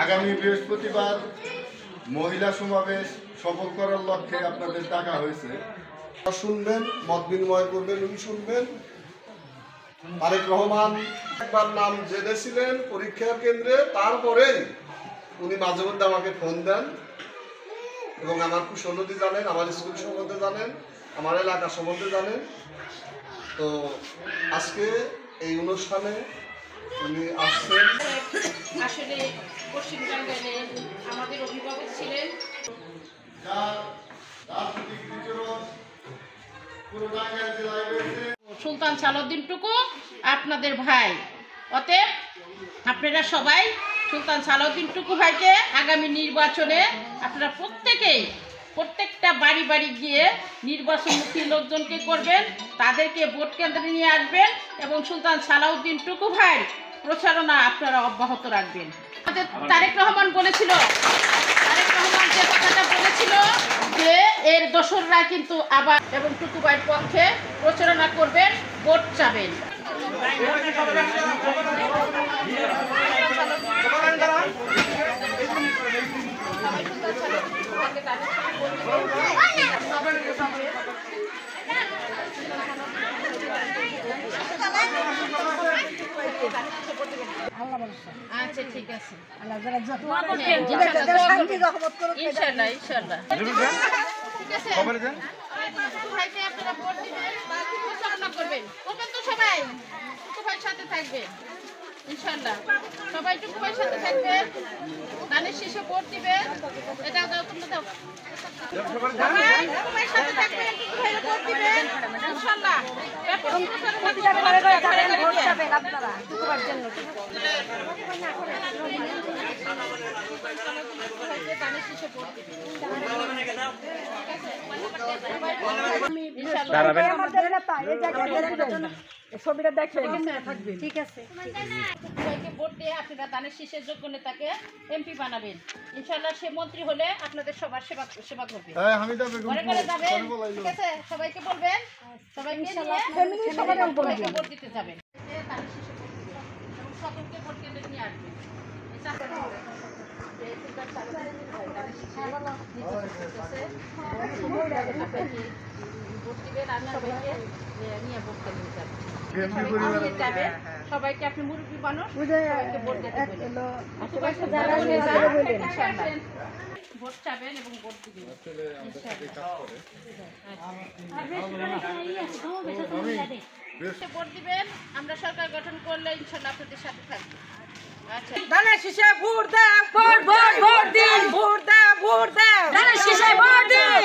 আগামী বৃহস্পতিবার মহিলা সমাবেশ সফল করার লক্ষ্যে আপনাদের ডাকা হয়েছে। শুনবেন, মত বিনিময় করবেন, উনি শুনবেন। তারেক রহমান একবার নাম জেনেছিলেন পরীক্ষা কেন্দ্রে, তারপরেই উনি মাঝে মধ্যে আমাকে ফোন দেন এবং আমার কুশলতি জানেন, আমার স্কুল সম্বন্ধে জানেন, আমার এলাকা সম্বন্ধে জানেন। তো আজকে এই অনুষ্ঠানে উনি আসছেন। আসলে পশ্চিম টাঙ্গাইলে আমাদের অভিভাবক ছিলেন, সুলতান সালাউদ্দিন টুকু আপনাদের ভাই। অতএব আপনারা সবাই সুলতান সালাউদ্দিন টুকু ভাইকে আগামী নির্বাচনে আপনারা প্রত্যেকটা বাড়ি বাড়ি গিয়ে নির্বাচনমুখী লোকজনকে করবেন, তাদেরকে ভোট কেন্দ্রে নিয়ে আসবেন এবং সুলতান সালাউদ্দিন টুকু ভাই প্রচারণা আপনারা অব্যাহত রাখবেন। আমাদের তারেক রহমান যে কথাটা বলেছিল যে এর দোসররা কিন্তু আবার এবং টুকু ভাইয়ের পক্ষে প্রচারণা করবেন, ভোট চাবেন। আচ্ছা ঠিক আছে, ইনশাআল্লাহ ইনশাআল্লাহ ঠিক আছে। ভাইকে আপনারা ভোট দিবেন, প্রচারণা করবেন তো সবাই টুকু ভাইয়ের সাথে থাকবেন ইনশাআল্লাহ। সবাই টুকু ভাইয়ের সাথে থাকবেন, ধানের শীষে ভোট দিবেন। এটা দাও, তোমরা দাও। টুকু ভাইয়ের সাথে থাকবেন, টুকু ভাইয়ের ভোট দিবেন ইনশাআল্লাহ। ভোট চাবেন আপনারা টুকু ভাইয়ের জন্য। ছবিটা দেখবেন, ঠিক আছে। ভোট দিয়ে আপনারা দানের শীষের যোগ্য নেতাকে এমপি বানাবেন ইনশাআল্লাহ। সে মন্ত্রী হলে আপনাদের সবার সেবা করবে, ঘরে ঘরে যাবেন, ঠিক আছে। সবাইকে বলবেন, সবাইকে ভোট দিতে যাবেন, সকলকে ভোট কেন্দ্রে নিয়ে আসবেন। ভোট দিবেন আর সবাইকে নিয়ে ভোট কেন্দ্রে যাবেন। সবাইকে আপনি মুরব্বী মানুষ, সবাইকে ভোট দিতে ভোট চাবেন এবং ভোট দিবেন। ভোট দিবেন, আমরা সরকার গঠন করলে ইনশাআল্লাহ আপনাদের সাথে থাকবো। আচ্ছা, ধানের শীষে ভোট দাও, ভোট ভোট ভোট দিন, ভোট দাও, ভোট দাও, ধানের শীষে ভোট দিন।